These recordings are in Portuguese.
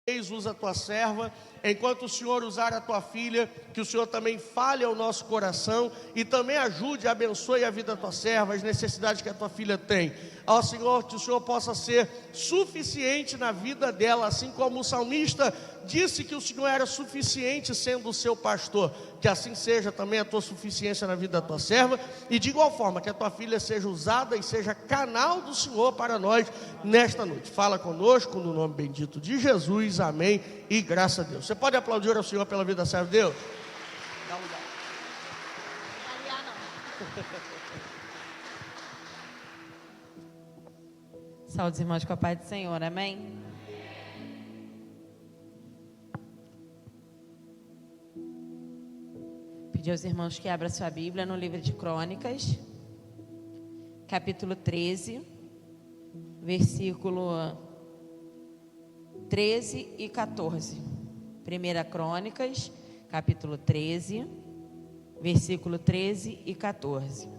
usa a tua serva, enquanto o Senhor usar a tua filha, que o Senhor também fale ao nosso coração e também ajude, abençoe a vida da tua serva, as necessidades que a tua filha tem. Ó Senhor, que o Senhor possa ser suficiente na vida dela, assim como o salmista disse que o Senhor era suficiente sendo o seu pastor, que assim seja também a tua suficiência na vida da tua serva, e de igual forma que a tua filha seja usada e seja canal do Senhor para nós nesta noite. Fala conosco no nome bendito de Jesus, amém e graças a Deus. Você pode aplaudir ao Senhor pela vida da serva de Deus? Dá um lugar. Saúde, irmãos, com a paz do Senhor, amém? Pedir aos irmãos que abram sua Bíblia no livro de Crônicas, capítulo 13, versículo 13 e 14. 1 Crônicas, capítulo 13, versículo 13 e 14.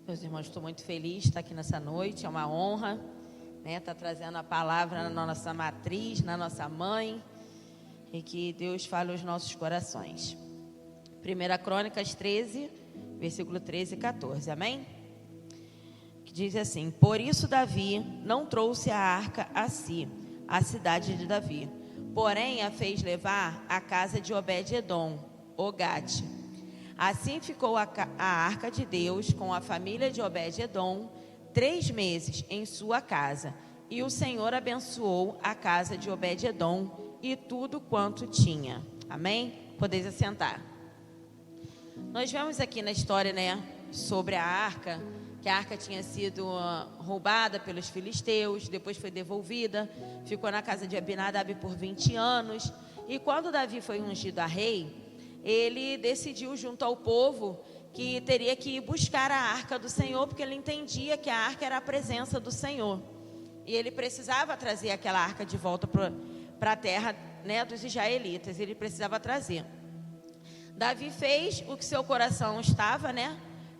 Meus irmãos, estou muito feliz de estar aqui nessa noite, é uma honra, estar trazendo a palavra na nossa matriz, na nossa mãe, e que Deus fale aos nossos corações. 1 Crônicas 13, versículo 13 e 14, amém? Que diz assim: por isso Davi não trouxe a arca a si, a cidade de Davi, porém a fez levar à casa de Obed-edom, o Gate. Assim ficou a arca de Deus com a família de Obed-edom 3 meses em sua casa, e o Senhor abençoou a casa de Obed-edom e tudo quanto tinha. Amém? Podeis assentar. Nós vemos aqui na história, sobre a arca, que a arca tinha sido roubada pelos filisteus, depois foi devolvida, ficou na casa de Abinadab por 20 anos, e quando Davi foi ungido a rei, ele decidiu junto ao povo que teria que ir buscar a arca do Senhor, porque ele entendia que a arca era a presença do Senhor. E ele precisava trazer aquela arca de volta para a terra, dos israelitas. Ele precisava trazer. Davi fez o que seu coração estava,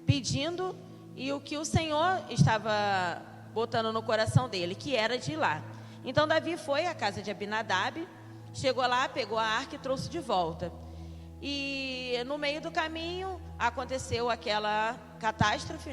pedindo, e o que o Senhor estava botando no coração dele, que era de ir lá. Então Davi foi à casa de Abinadab, chegou lá, pegou a arca e trouxe de volta. E no meio do caminho aconteceu aquela catástrofe,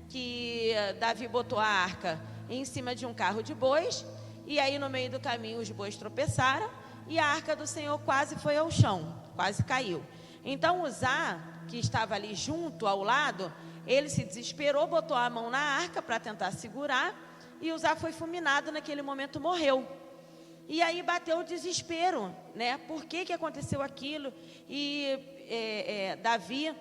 que Davi botou a arca em cima de um carro de bois, e aí no meio do caminho os bois tropeçaram e a arca do Senhor quase foi ao chão, quase caiu. Então Uzá, que estava ali junto ao lado, ele se desesperou, botou a mão na arca para tentar segurar, e Uzá foi fulminado, naquele momento morreu. E aí bateu o desespero, por que aconteceu aquilo? E Davi,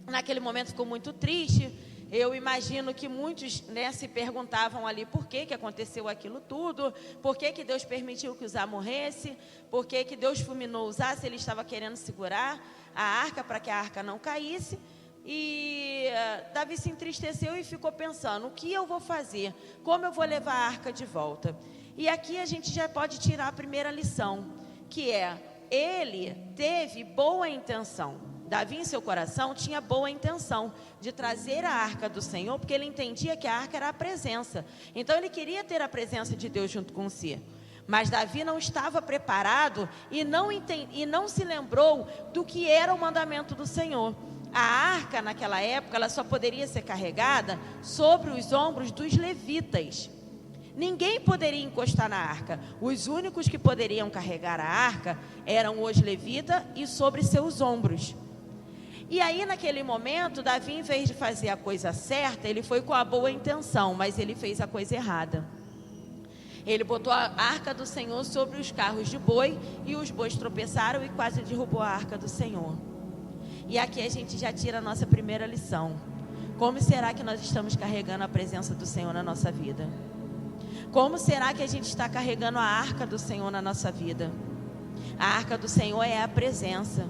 naquele momento, ficou muito triste. Eu imagino que muitos, se perguntavam ali por que aconteceu aquilo tudo, por que Deus permitiu que Uzá morresse, por que Deus fulminou Uzá, se ele estava querendo segurar a arca para que a arca não caísse. E Davi se entristeceu e ficou pensando: o que eu vou fazer? Como eu vou levar a arca de volta? E aqui a gente já pode tirar a primeira lição, que é: ele teve boa intenção. Davi, em seu coração, tinha boa intenção de trazer a arca do Senhor, porque ele entendia que a arca era a presença. Então ele queria ter a presença de Deus junto com si. Mas Davi não estava preparado e não se lembrou do que era o mandamento do Senhor. A arca, naquela época, ela só poderia ser carregada sobre os ombros dos levitas. Ninguém poderia encostar na arca. Os únicos que poderiam carregar a arca eram os levitas e sobre seus ombros. E aí, naquele momento, Davi, em vez de fazer a coisa certa, ele foi com a boa intenção, mas ele fez a coisa errada. Ele botou a arca do Senhor sobre os carros de boi, e os bois tropeçaram e quase derrubou a arca do Senhor. E aqui a gente já tira a nossa primeira lição. Como será que nós estamos carregando a presença do Senhor na nossa vida? Como será que a gente está carregando a arca do Senhor na nossa vida? A arca do Senhor é a presença.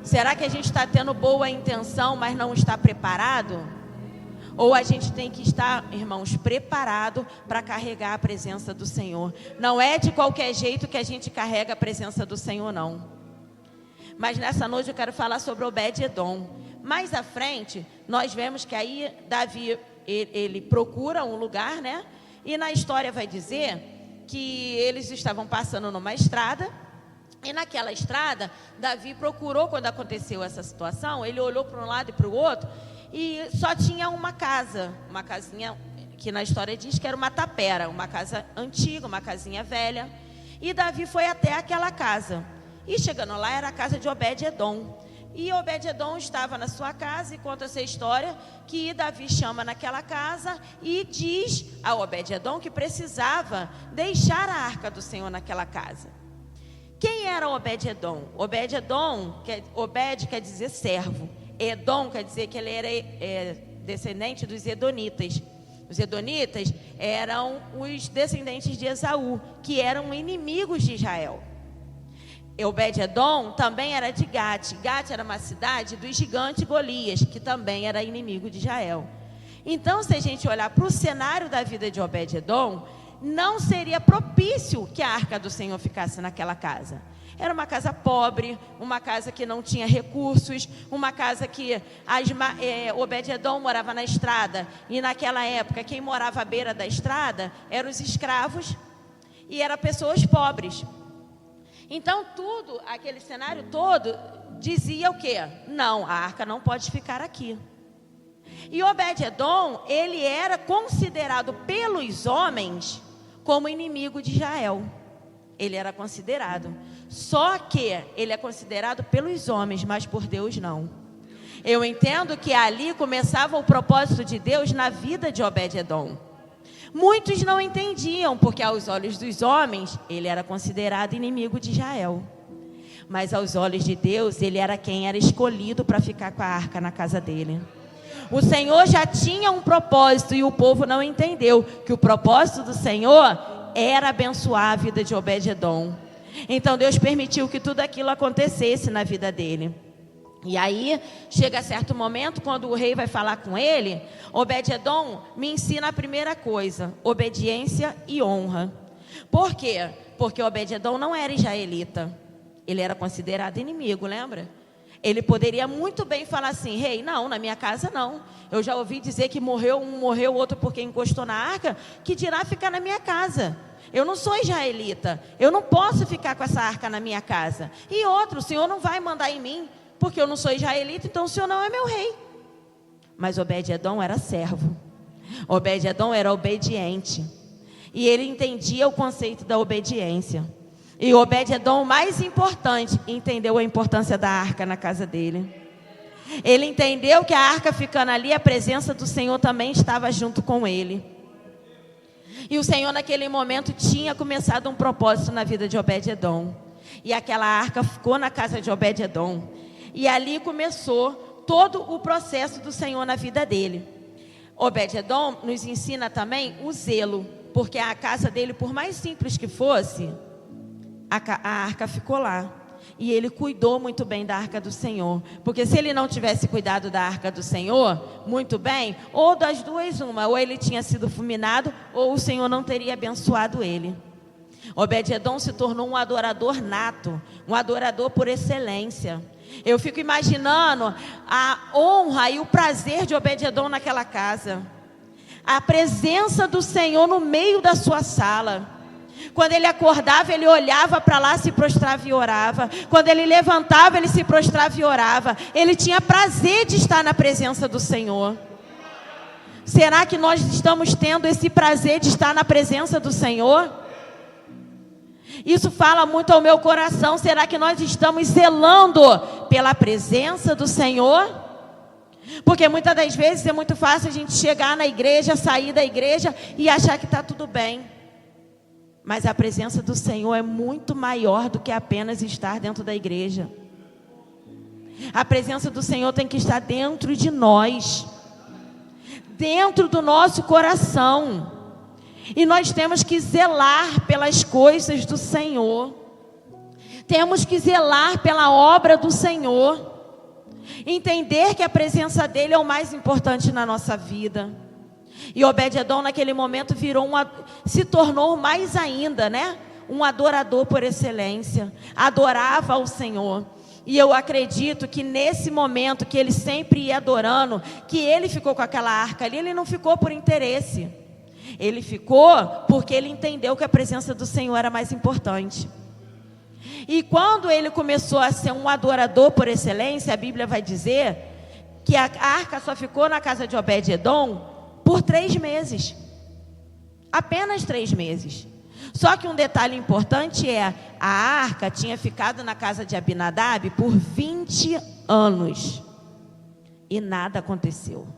Será que a gente está tendo boa intenção, mas não está preparado? ou a gente tem que estar, irmãos, preparado para carregar a presença do Senhor. Não é de qualquer jeito que a gente carrega a presença do Senhor, não. Mas nessa noite eu quero falar sobre Obed-Edom. Mais à frente, nós vemos que aí Davi, ele procura um lugar, né? E na história vai dizer que eles estavam passando numa estrada. E naquela estrada, Davi procurou, quando aconteceu essa situação, ele olhou para um lado e para o outro, e só tinha uma casa, uma casinha que na história diz que era uma tapera, uma casa antiga, uma casinha velha. E Davi foi até aquela casa. E chegando lá, era a casa de Obed-Edom. E Obed-Edom estava na sua casa, e conta essa história, que Davi chama naquela casa e diz a Obed-Edom que precisava deixar a arca do Senhor naquela casa. Quem era Obed-Edom? Obed-Edom, Obed quer dizer servo. Edom quer dizer que ele era descendente dos Edonitas. Os Edonitas eram os descendentes de Esaú, que eram inimigos de Israel. Obed-Edom também era de Gate. Gate era uma cidade do gigante Golias, que também era inimigo de Israel. Então, se a gente olhar para o cenário da vida de Obed-Edom, não seria propício que a arca do Senhor ficasse naquela casa. Era uma casa pobre, uma casa que não tinha recursos, uma casa que Obed-Edom morava na estrada. E naquela época, quem morava à beira da estrada eram os escravos e eram pessoas pobres. Então, aquele cenário todo dizia o quê? Não, a arca não pode ficar aqui. E Obed-Edom, ele era considerado pelos homens como inimigo de Israel. Ele era considerado. Só que ele é considerado pelos homens, mas por Deus não. Eu entendo que ali começava o propósito de Deus na vida de Obed-Edom. Muitos não entendiam, porque aos olhos dos homens, ele era considerado inimigo de Israel. Mas aos olhos de Deus, ele era quem era escolhido para ficar com a arca na casa dele. O Senhor já tinha um propósito e o povo não entendeu que o propósito do Senhor era abençoar a vida de Obed-Edom. Então Deus permitiu que tudo aquilo acontecesse na vida dele. E aí, chega certo momento, quando o rei vai falar com ele, Obed-Edom me ensina a primeira coisa: obediência e honra. Por quê? Porque Obed-Edom não era israelita. Ele era considerado inimigo, lembra? Ele poderia muito bem falar assim: rei, não, na minha casa não. Eu já ouvi dizer que morreu um, morreu outro porque encostou na arca, que dirá ficar na minha casa. Eu não sou israelita, eu não posso ficar com essa arca na minha casa. E outro, o Senhor não vai mandar em mim, porque eu não sou israelita, então o Senhor não é meu rei. Mas Obed-Edom era servo. Obed-Edom era obediente. E ele entendia o conceito da obediência. E Obed-Edom, mais importante, entendeu a importância da arca na casa dele. Ele entendeu que a arca ficando ali, a presença do Senhor também estava junto com ele. E o Senhor naquele momento tinha começado um propósito na vida de Obed-Edom. E aquela arca ficou na casa de Obed-Edom. E ali começou todo o processo do Senhor na vida dele. Obed-Edom nos ensina também o zelo, porque a casa dele, por mais simples que fosse, a arca ficou lá. E ele cuidou muito bem da arca do Senhor. Porque se ele não tivesse cuidado da arca do Senhor muito bem, ou das duas uma, ou ele tinha sido fulminado, ou o Senhor não teria abençoado ele. Obed-Edom se tornou um adorador nato, um adorador por excelência. Eu fico imaginando a honra e o prazer de Obed-Edom naquela casa. A presença do Senhor no meio da sua sala. Quando ele acordava, ele olhava para lá, se prostrava e orava. Quando ele levantava, ele se prostrava e orava. Ele tinha prazer de estar na presença do Senhor. Será que nós estamos tendo esse prazer de estar na presença do Senhor? Isso fala muito ao meu coração. Será que nós estamos zelando pela presença do Senhor? Porque muitas das vezes é muito fácil a gente chegar na igreja, sair da igreja e achar que está tudo bem. Mas a presença do Senhor é muito maior do que apenas estar dentro da igreja. A presença do Senhor tem que estar dentro de nós, dentro do nosso coração. E nós temos que zelar pelas coisas do Senhor. Temos que zelar pela obra do Senhor. Entender que a presença dele é o mais importante na nossa vida. E Obed-edom naquele momento se tornou mais ainda, né? Um adorador por excelência. Adorava ao Senhor. E eu acredito que nesse momento que ele sempre ia adorando, que ele ficou com aquela arca ali, ele não ficou por interesse. Ele ficou porque ele entendeu que a presença do Senhor era mais importante. E quando ele começou a ser um adorador por excelência, a Bíblia vai dizer que a arca só ficou na casa de Obed-edom por 3 meses. Apenas 3 meses. Só que um detalhe importante é, a arca tinha ficado na casa de Abinadab por 20 anos. E nada aconteceu.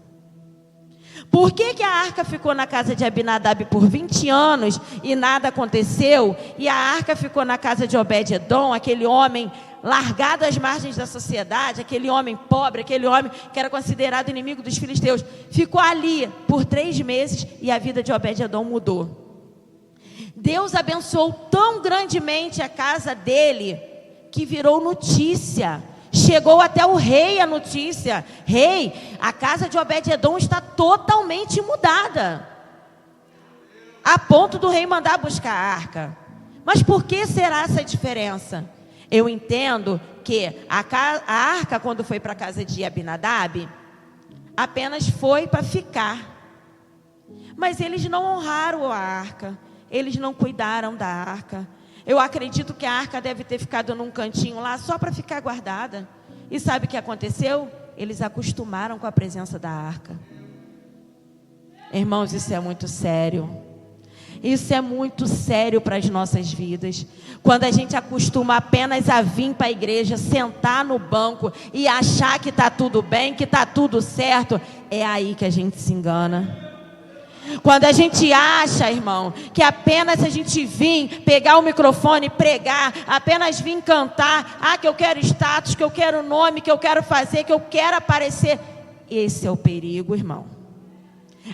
Por que a arca ficou na casa de Abinadab por 20 anos e nada aconteceu? E a arca ficou na casa de Obed-edom, aquele homem largado às margens da sociedade, aquele homem pobre, aquele homem que era considerado inimigo dos filisteus. Ficou ali por 3 meses e a vida de Obed-edom mudou. Deus abençoou tão grandemente a casa dele, que virou notícia. Chegou até o rei a notícia: rei, a casa de Obed-edom está totalmente mudada. A ponto do rei mandar buscar a arca. Mas por que será essa diferença? Eu entendo que a arca, quando foi para a casa de Abinadab, apenas foi para ficar. Mas eles não honraram a arca. Eles não cuidaram da arca. Eu acredito que a arca deve ter ficado num cantinho lá só para ficar guardada. E sabe o que aconteceu? Eles acostumaram com a presença da arca. Irmãos, isso é muito sério. Isso é muito sério para as nossas vidas. Quando a gente acostuma apenas a vir para a igreja, sentar no banco e achar que está tudo bem, que está tudo certo, é aí que a gente se engana. Quando a gente acha, irmão, que apenas a gente vir pegar o microfone, pregar, apenas vir cantar, que eu quero status, que eu quero nome, que eu quero fazer, que eu quero aparecer. Esse é o perigo, irmão.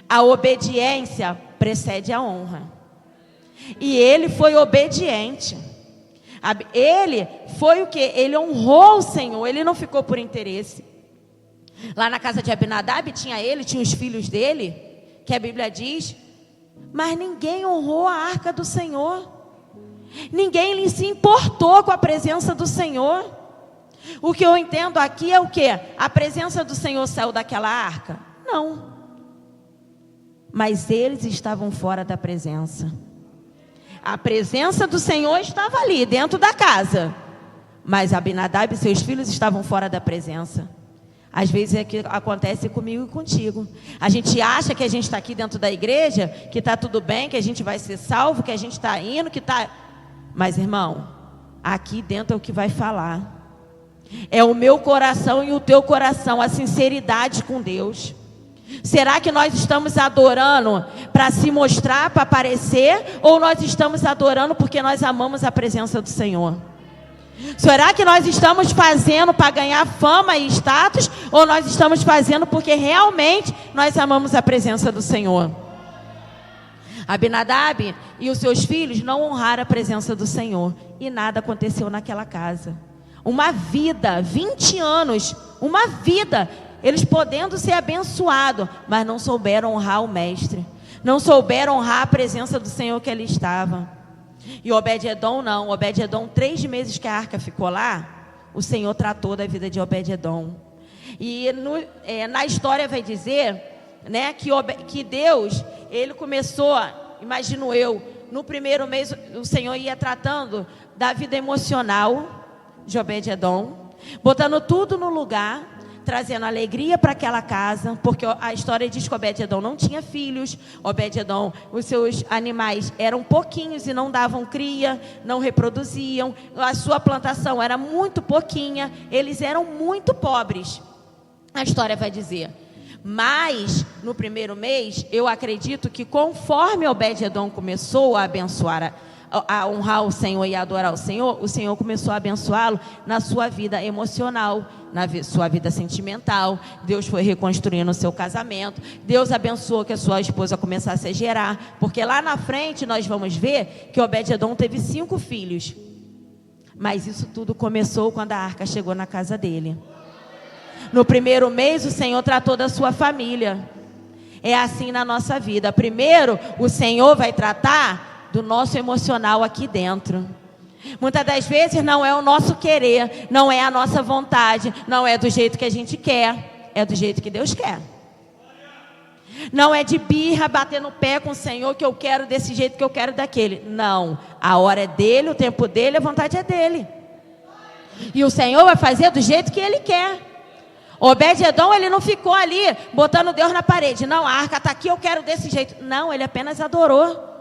A obediência precede a honra. E ele foi obediente. Ele foi o quê? Ele honrou o Senhor, ele não ficou por interesse. Lá na casa de Abinadab tinha os filhos dele, que a Bíblia diz, mas ninguém honrou a arca do Senhor. Ninguém se importou com a presença do Senhor. O que eu entendo aqui é o quê? A presença do Senhor saiu daquela arca? Não. Mas eles estavam fora da presença. A presença do Senhor estava ali, dentro da casa. Mas Abinadab e seus filhos estavam fora da presença. Às vezes é que acontece comigo e contigo. A gente acha que a gente está aqui dentro da igreja, que está tudo bem, que a gente vai ser salvo, que a gente está indo, que está... Mas, irmão, aqui dentro é o que vai falar. É o meu coração e o teu coração, a sinceridade com Deus. Será que nós estamos adorando para se mostrar, para aparecer? Ou nós estamos adorando porque nós amamos a presença do Senhor? Será que nós estamos fazendo para ganhar fama e status? Ou nós estamos fazendo porque realmente nós amamos a presença do Senhor? Abinadab e os seus filhos não honraram a presença do Senhor. E nada aconteceu naquela casa. Uma vida, 20 anos, uma vida. Eles podendo ser abençoados, mas não souberam honrar o mestre. Não souberam honrar a presença do Senhor que ali estava. E Obed-edom não. Obed-edom, 3 meses que a arca ficou lá, o Senhor tratou da vida de Obed-edom. E na história vai dizer, né, que Deus, ele começou, imagino eu, no primeiro mês o Senhor ia tratando da vida emocional de Obed-edom, botando tudo no lugar, trazendo alegria para aquela casa, porque a história diz que Obed-edom não tinha filhos. Obed-edom, os seus animais eram pouquinhos e não davam cria, não reproduziam, a sua plantação era muito pouquinha, eles eram muito pobres, a história vai dizer. Mas no primeiro mês, eu acredito que conforme Obed-edom começou a abençoar, a honrar o Senhor e a adorar o Senhor começou a abençoá-lo na sua vida emocional, na sua vida sentimental. Deus foi reconstruindo o seu casamento. Deus abençoou que a sua esposa começasse a gerar, porque lá na frente nós vamos ver que Obed-edom teve 5 filhos. Mas isso tudo começou quando a arca chegou na casa dele. No primeiro mês, o Senhor tratou da sua família. É assim na nossa vida. Primeiro, o Senhor vai tratar do nosso emocional aqui dentro. Muitas das vezes não é o nosso querer, não é a nossa vontade, não é do jeito que a gente quer, é do jeito que Deus quer. Não é de birra, bater no pé com o Senhor, que eu quero desse jeito, que eu quero daquele. Não, a hora é dele, o tempo dele, a vontade é dele. E o Senhor vai fazer do jeito que Ele quer. Obed-edom, ele não ficou ali botando Deus na parede. Não, a arca está aqui, eu quero desse jeito. Não, ele apenas adorou.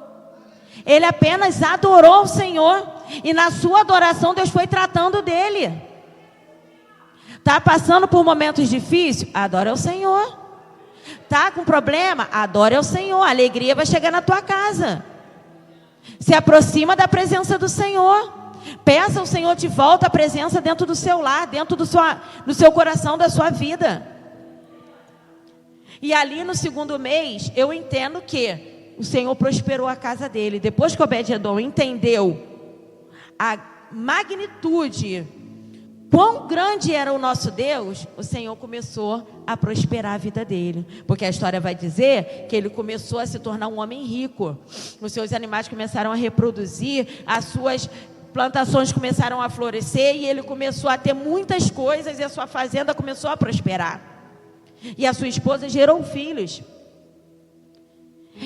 Ele apenas adorou o Senhor. E na sua adoração Deus foi tratando dele. Está passando por momentos difíceis? Adora o Senhor. Está com problema? Adora o Senhor. A alegria vai chegar na tua casa. Se aproxima da presença do Senhor. Peça ao Senhor de volta a presença dentro do seu lar, dentro do seu coração, da sua vida. E ali no segundo mês, eu entendo que o Senhor prosperou a casa dele. Depois que Obed-edom entendeu a magnitude, quão grande era o nosso Deus, o Senhor começou a prosperar a vida dele. Porque a história vai dizer que ele começou a se tornar um homem rico. Os seus animais começaram a reproduzir, as suas plantações começaram a florescer e ele começou a ter muitas coisas e a sua fazenda começou a prosperar. E a sua esposa gerou filhos.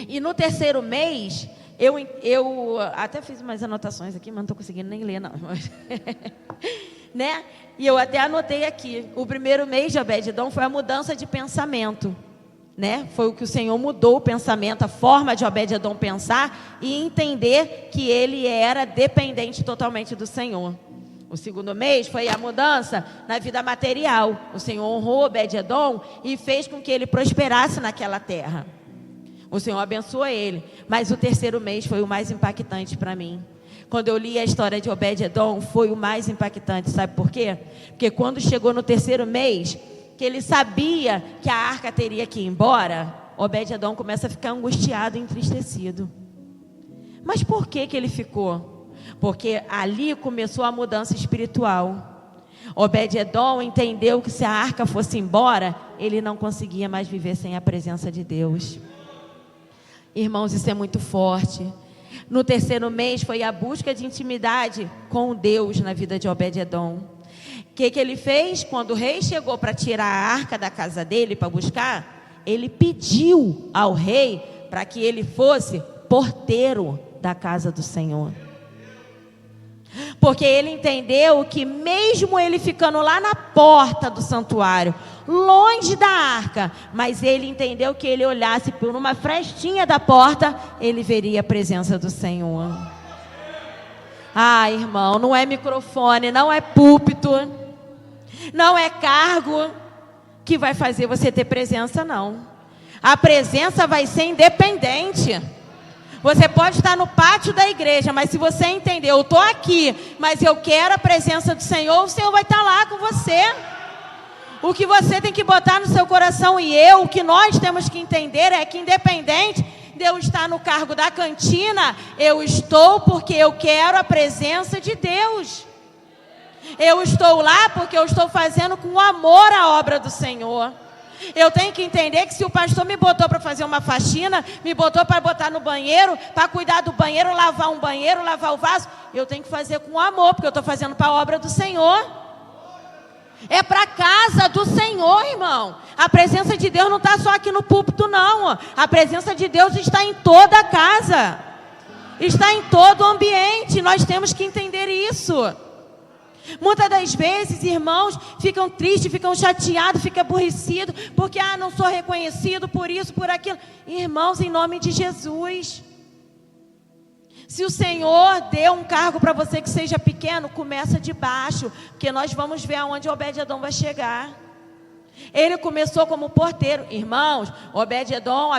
E no terceiro mês, eu até fiz umas anotações aqui, mas não estou conseguindo nem ler, não. Né? E eu até anotei aqui. O primeiro mês de Obed-edom foi a mudança de pensamento. Né? Foi o que o Senhor mudou o pensamento, a forma de Obed-edom pensar e entender que ele era dependente totalmente do Senhor. O segundo mês foi a mudança na vida material. O Senhor honrou Obed-edom e fez com que ele prosperasse naquela terra. O Senhor abençoou ele. Mas o terceiro mês foi o mais impactante para mim. Quando eu li a história de Obed-edom, foi o mais impactante. Sabe por quê? Porque quando chegou no terceiro mês, que ele sabia que a arca teria que ir embora, Obed-edom começa a ficar angustiado e entristecido. Mas por que ele ficou? Porque ali começou a mudança espiritual. Obed-edom entendeu que se a arca fosse embora, ele não conseguia mais viver sem a presença de Deus. Irmãos, isso é muito forte. No terceiro mês foi a busca de intimidade com Deus na vida de Obed-edom. O que ele fez? Quando o rei chegou para tirar a arca da casa dele, para buscar, ele pediu ao rei para que ele fosse porteiro da casa do Senhor. Porque ele entendeu que mesmo ele ficando lá na porta do santuário, longe da arca, mas ele entendeu que ele olhasse por uma frestinha da porta, ele veria a presença do Senhor. Ah, irmão, não é microfone, não é púlpito, não é cargo que vai fazer você ter presença, não. A presença vai ser independente. Você pode estar no pátio da igreja, mas se você entender, eu estou aqui, mas eu quero a presença do Senhor, o Senhor vai estar lá com você. O que você tem que botar no seu coração o que nós temos que entender é que independente de eu estar no cargo da cantina, eu estou porque eu quero a presença de Deus. Eu estou lá porque eu estou fazendo com amor a obra do Senhor. Eu tenho que entender que se o pastor me botou para fazer uma faxina, me botou para botar no banheiro, para cuidar do banheiro, lavar um banheiro, lavar o vaso, eu tenho que fazer com amor, porque eu estou fazendo para a obra do Senhor. É para a casa do Senhor, irmão. A presença de Deus não está só aqui no púlpito, não. A presença de Deus está em toda a casa. Está em todo o ambiente. Nós temos que entender isso. Muitas das vezes, irmãos, ficam tristes, ficam chateados, ficam aborrecidos, porque não sou reconhecido por isso, por aquilo. Irmãos, em nome de Jesus, se o Senhor deu um cargo para você que seja pequeno, começa de baixo, porque nós vamos ver aonde Obed-edom vai chegar. Ele começou como porteiro. Irmãos, Obed-edom,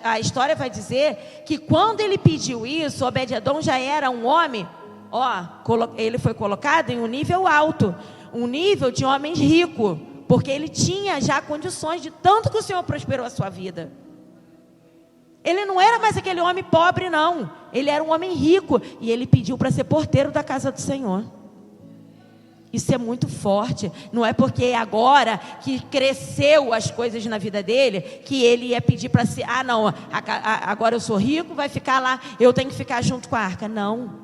a história vai dizer que quando ele pediu isso, Obed-edom já era um homem. Ele foi colocado em um nível alto, um nível de homem rico, porque ele tinha já condições de tanto que o Senhor prosperou a sua vida. Ele não era mais aquele homem pobre, não. Ele era um homem rico e ele pediu para ser porteiro da casa do Senhor. Isso é muito forte. Não é porque agora que cresceu as coisas na vida dele, que ele ia pedir para si, não, agora eu sou rico, vai ficar lá, eu tenho que ficar junto com a arca. Não.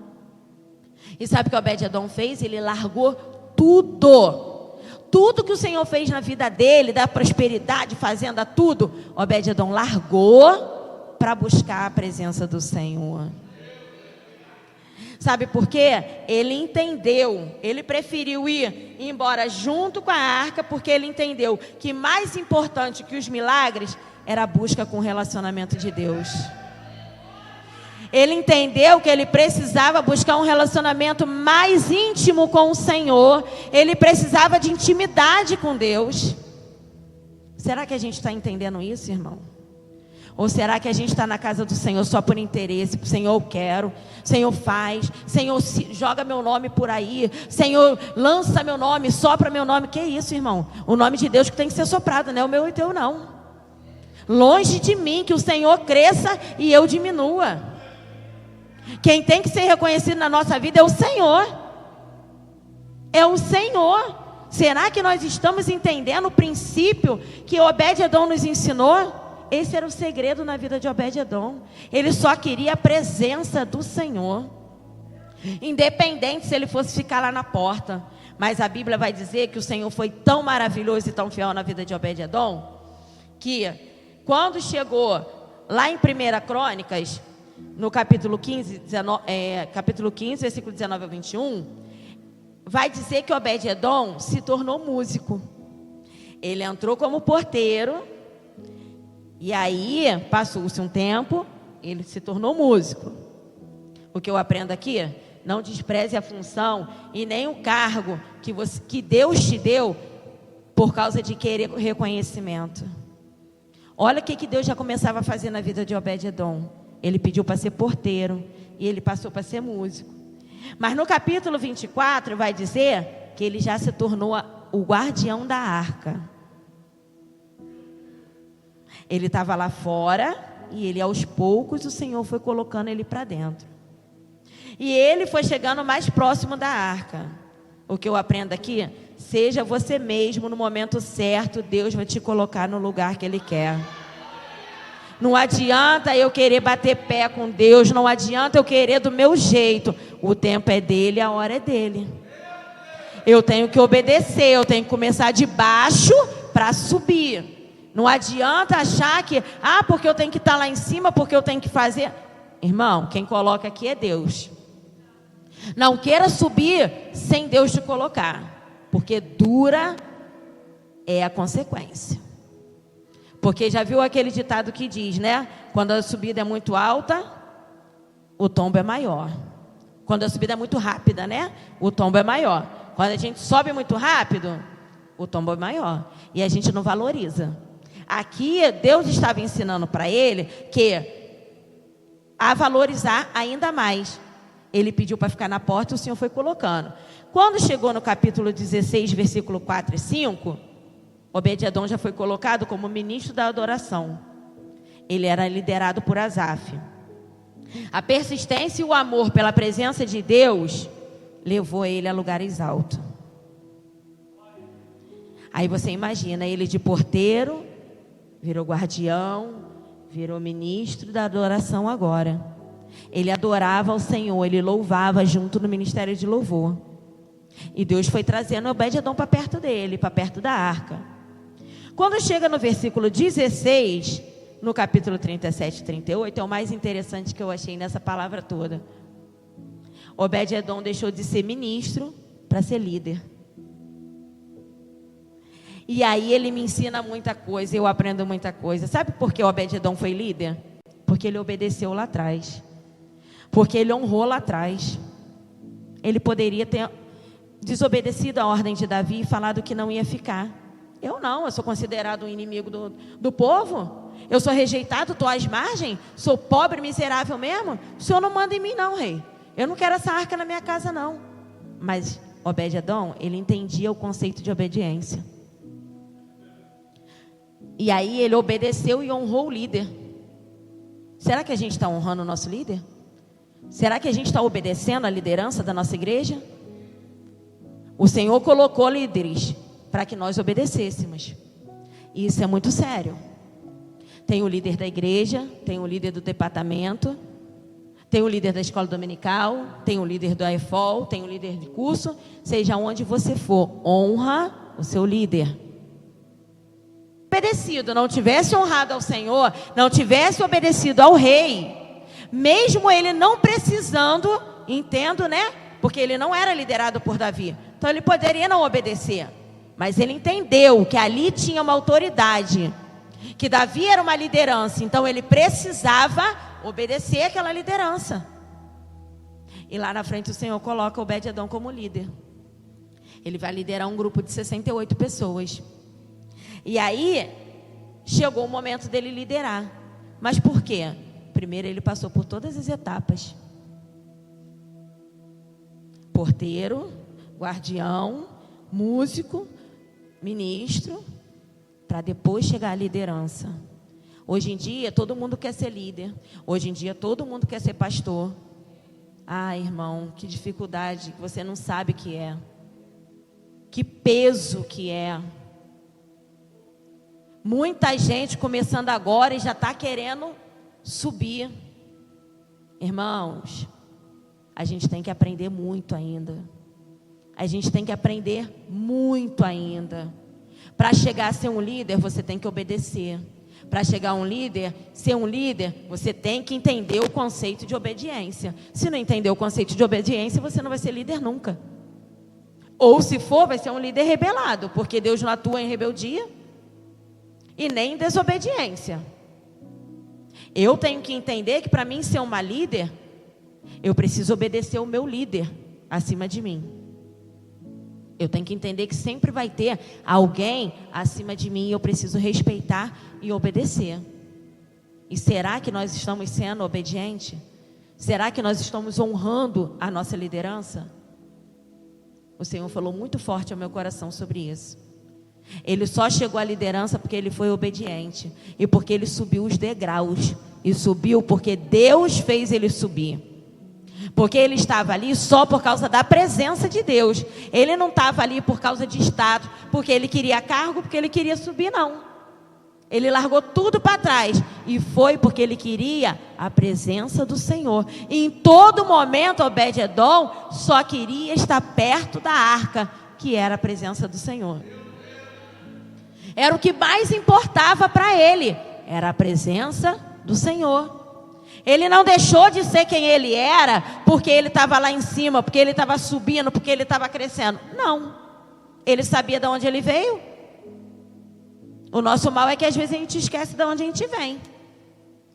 E sabe o que Obed-Edom fez? Ele largou tudo. Tudo que o Senhor fez na vida dele, da prosperidade, fazenda, tudo, Obed-Edom largou para buscar a presença do Senhor. Sabe por quê? Ele entendeu, ele preferiu ir embora junto com a arca, porque ele entendeu que mais importante que os milagres era a busca com o relacionamento de Deus. Ele entendeu que ele precisava buscar um relacionamento mais íntimo com o Senhor. Ele precisava de intimidade com Deus. Será que a gente está entendendo isso, irmão? Ou será que a gente está na casa do Senhor só por interesse? Senhor, eu quero. Senhor, faz. Senhor, joga meu nome por aí. Senhor, lança meu nome, sopra meu nome. Que isso, irmão? O nome de Deus que tem que ser soprado, não é o meu e o teu, não. Longe de mim que o Senhor cresça e eu diminua. Quem tem que ser reconhecido na nossa vida é o Senhor. É o Senhor. Será que nós estamos entendendo o princípio que Obed-Edom nos ensinou? Esse era o segredo na vida de Obed-Edom. Ele só queria a presença do Senhor, independente se ele fosse ficar lá na porta. Mas a Bíblia vai dizer que o Senhor foi tão maravilhoso e tão fiel na vida de Obed-Edom, que quando chegou lá em 1 Crônicas, no capítulo 15, versículo 19 a 21, vai dizer que Obed-Edom se tornou músico. Ele entrou como porteiro, e aí, passou-se um tempo, ele se tornou músico. O que eu aprendo aqui? Não despreze a função e nem o cargo que Deus te deu por causa de querer reconhecimento. Olha o que Deus já começava a fazer na vida de Obed-Edom. Ele pediu para ser porteiro e ele passou para ser músico. Mas no capítulo 24 vai dizer que ele já se tornou o guardião da arca. Ele estava lá fora e ele, aos poucos, o Senhor foi colocando ele para dentro. E ele foi chegando mais próximo da arca. O que eu aprendo aqui? Seja você mesmo no momento certo, Deus vai te colocar no lugar que Ele quer. Não adianta eu querer bater pé com Deus, não adianta eu querer do meu jeito. O tempo é dele, a hora é dele. Eu tenho que obedecer, eu tenho que começar de baixo para subir. Não adianta achar que, porque eu tenho que estar lá em cima, porque eu tenho que fazer. Irmão, quem coloca aqui é Deus. Não queira subir sem Deus te colocar, porque dura é a consequência. Porque já viu aquele ditado que diz, né? Quando a subida é muito alta, o tombo é maior. Quando a subida é muito rápida, né? O tombo é maior. Quando a gente sobe muito rápido, o tombo é maior. E a gente não valoriza. Aqui, Deus estava ensinando para ele que a valorizar ainda mais. Ele pediu para ficar na porta e o Senhor foi colocando. Quando chegou no capítulo 16, versículo 4 e 5, Obed-Edom já foi colocado como ministro da adoração. Ele era liderado por Asaf. A persistência e o amor pela presença de Deus levou ele a lugares altos. Aí você imagina, ele de porteiro virou guardião, virou ministro da adoração agora. Ele adorava ao Senhor, ele louvava junto no ministério de louvor. E Deus foi trazendo Obed-Edom para perto dele, para perto da arca. Quando chega no versículo 16, no capítulo 37 e 38, é o mais interessante que eu achei nessa palavra toda. Obed-Edom deixou de ser ministro para ser líder. E aí ele me ensina muita coisa, eu aprendo muita coisa. Sabe por que Obed-Edom foi líder? Porque ele obedeceu lá atrás. Porque ele honrou lá atrás. Ele poderia ter desobedecido a ordem de Davi e falado que não ia ficar. Eu não, eu sou considerado um inimigo do povo. Eu sou rejeitado, estou às margens, sou pobre, miserável mesmo. O Senhor não manda em mim não, rei. Eu não quero essa arca na minha casa não. Mas Obed-Edom, ele entendia o conceito de obediência. E aí ele obedeceu e honrou o líder. Será que a gente está honrando o nosso líder? Será que a gente está obedecendo a liderança da nossa igreja? O Senhor colocou líderes para que nós obedecêssemos. E isso é muito sério. Tem o líder da igreja, tem o líder do departamento, tem o líder da escola dominical, tem o líder do AEFOL, tem o líder de curso. Seja onde você for, honra o seu líder. Obedecido, não tivesse honrado ao Senhor, não tivesse obedecido ao rei, mesmo ele não precisando, entendo, né? Porque ele não era liderado por Davi, então ele poderia não obedecer, mas ele entendeu que ali tinha uma autoridade, que Davi era uma liderança, então ele precisava obedecer aquela liderança. E lá na frente o Senhor coloca Obed-Edom como líder. Ele vai liderar um grupo de 68 pessoas. E aí chegou o momento dele liderar. Mas por quê? Primeiro ele passou por todas as etapas: porteiro, guardião, músico, ministro, para depois chegar à liderança. Hoje em dia todo mundo quer ser líder. Hoje em dia todo mundo quer ser pastor. Ah, irmão, que dificuldade, que você não sabe o que é. Que peso que é. Muita gente começando agora e já está querendo subir. Irmãos, a gente tem que aprender muito ainda. A gente tem que aprender muito ainda. Para chegar a ser um líder, você tem que obedecer. Para chegar a um líder, ser um líder, você tem que entender o conceito de obediência. Se não entender o conceito de obediência, você não vai ser líder nunca. Ou se for, vai ser um líder rebelado, porque Deus não atua em rebeldia e nem em desobediência. Eu tenho que entender que para mim ser uma líder, eu preciso obedecer o meu líder acima de mim. Eu tenho que entender que sempre vai ter alguém acima de mim e eu preciso respeitar e obedecer. E será que nós estamos sendo obedientes? Será que nós estamos honrando a nossa liderança? O Senhor falou muito forte ao meu coração sobre isso. Ele só chegou à liderança porque ele foi obediente e porque ele subiu os degraus. E subiu porque Deus fez ele subir. Porque ele estava ali só por causa da presença de Deus. Ele não estava ali por causa de status, porque ele queria cargo, porque ele queria subir, não. Ele largou tudo para trás e foi porque ele queria a presença do Senhor. E em todo momento Obed-Edom só queria estar perto da arca, que era a presença do Senhor. Era o que mais importava para ele, era a presença do Senhor. Ele não deixou de ser quem ele era porque ele estava lá em cima, porque ele estava subindo, porque ele estava crescendo. Não. Ele sabia de onde ele veio. O nosso mal é que às vezes a gente esquece de onde a gente vem.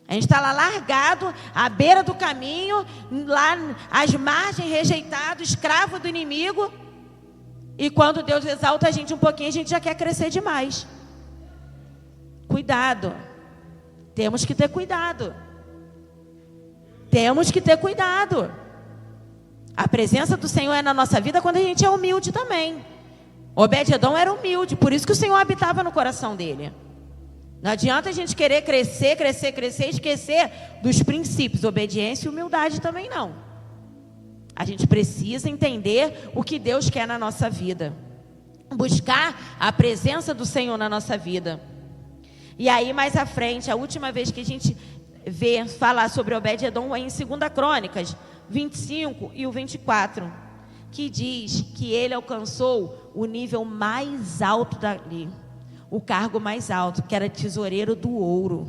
A gente está lá largado, à beira do caminho, lá às margens, rejeitado, escravo do inimigo. E quando Deus exalta a gente um pouquinho, a gente já quer crescer demais. Cuidado. Temos que ter cuidado. Temos que ter cuidado. A presença do Senhor é na nossa vida quando a gente é humilde também. Obed-Edom era humilde, por isso que o Senhor habitava no coração dele. Não adianta a gente querer crescer e esquecer dos princípios. Obediência e humildade também não. A gente precisa entender o que Deus quer na nossa vida. Buscar a presença do Senhor na nossa vida. E aí mais à frente, a última vez que a gente vê falar sobre Obed-Edom é em 2 Crônicas 25 e o 24, que diz que ele alcançou o nível mais alto dali, o cargo mais alto, que era tesoureiro do ouro.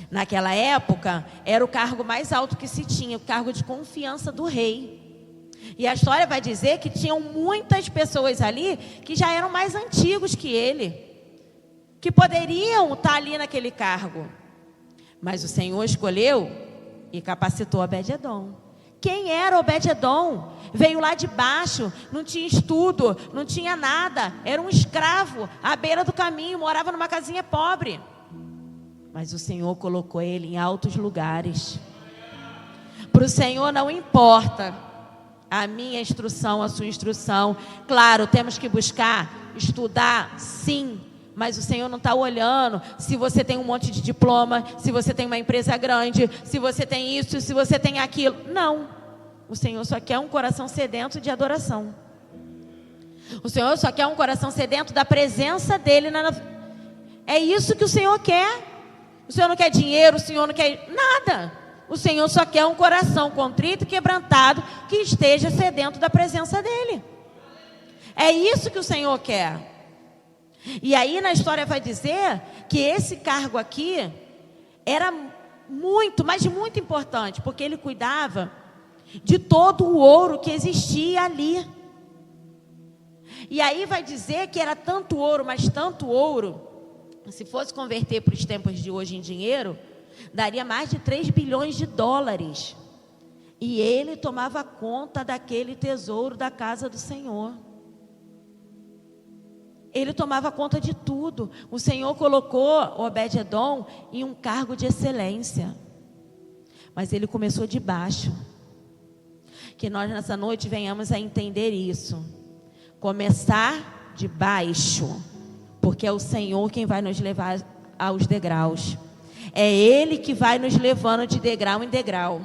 Naquela época era o cargo mais alto que se tinha, o cargo de confiança do rei. E a história vai dizer que tinham muitas pessoas ali que já eram mais antigos que ele, que poderiam estar ali naquele cargo. Mas o Senhor escolheu e capacitou Obed-Edom. Quem era Obed-Edom? Veio lá de baixo, não tinha estudo, não tinha nada. Era um escravo à beira do caminho, morava numa casinha pobre. Mas o Senhor colocou ele em altos lugares. Para o Senhor não importa a minha instrução, a sua instrução. Claro, temos que buscar, estudar, sim. Mas o Senhor não está olhando se você tem um monte de diploma, se você tem uma empresa grande, se você tem isso, se você tem aquilo. Não. O Senhor só quer um coração sedento de adoração. O Senhor só quer um coração sedento da presença dele. É isso que o Senhor quer. O Senhor não quer dinheiro, o Senhor não quer nada. O Senhor só quer um coração contrito e quebrantado que esteja sedento da presença dele. É isso que o Senhor quer. E aí na história vai dizer que esse cargo aqui era muito, mas muito importante, porque ele cuidava de todo o ouro que existia ali. E aí vai dizer que era tanto ouro, mas tanto ouro, se fosse converter para os tempos de hoje em dinheiro, daria mais de 3 bilhões de dólares. E ele tomava conta daquele tesouro da casa do Senhor. Ele tomava conta de tudo. O Senhor colocou Obed-Edom em um cargo de excelência. Mas ele começou de baixo. Que nós nessa noite venhamos a entender isso. Começar de baixo. Porque é o Senhor quem vai nos levar aos degraus. É Ele que vai nos levando de degrau em degrau.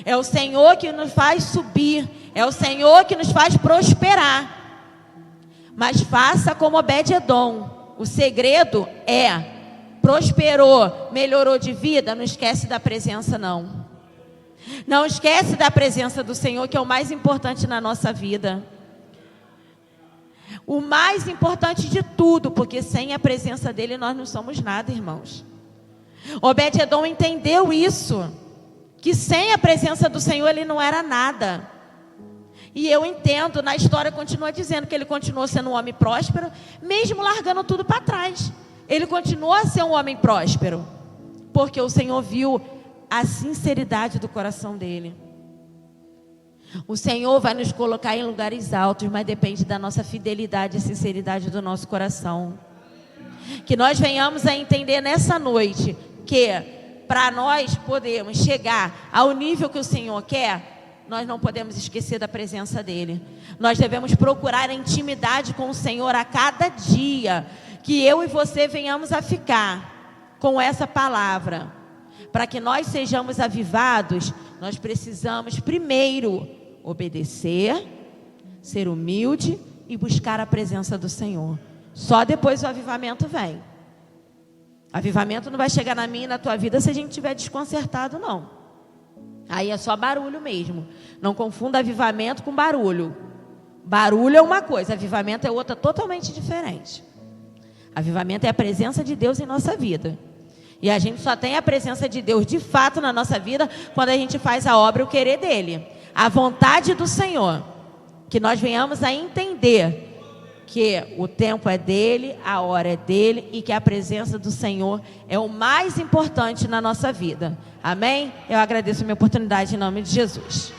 É o Senhor que nos faz subir. É o Senhor que nos faz prosperar. Mas faça como Obed-Edom. O segredo é: prosperou, melhorou de vida, não esquece da presença não. Não esquece da presença do Senhor, que é o mais importante na nossa vida. O mais importante de tudo, porque sem a presença dele nós não somos nada, irmãos. Obed-Edom entendeu isso, que sem a presença do Senhor ele não era nada. E eu entendo, na história continua dizendo que ele continuou sendo um homem próspero, mesmo largando tudo para trás. Ele continuou a ser um homem próspero, porque o Senhor viu a sinceridade do coração dele. O Senhor vai nos colocar em lugares altos, mas depende da nossa fidelidade e sinceridade do nosso coração. Que nós venhamos a entender nessa noite que para nós podermos chegar ao nível que o Senhor quer, nós não podemos esquecer da presença dele. Nós devemos procurar a intimidade com o Senhor a cada dia. Que eu e você venhamos a ficar com essa palavra. Para que nós sejamos avivados, nós precisamos primeiro obedecer, ser humilde e buscar a presença do Senhor. Só depois o avivamento vem. Avivamento não vai chegar na minha e na tua vida se a gente estiver desconcertado, não. Aí é só barulho mesmo. Não confunda avivamento com barulho. Barulho é uma coisa, avivamento é outra totalmente diferente. Avivamento é a presença de Deus em nossa vida. E a gente só tem a presença de Deus de fato na nossa vida quando a gente faz a obra e o querer dele. A vontade do Senhor. Que nós venhamos a entender que o tempo é dele, a hora é dele e que a presença do Senhor é o mais importante na nossa vida. Amém? Eu agradeço a minha oportunidade em nome de Jesus.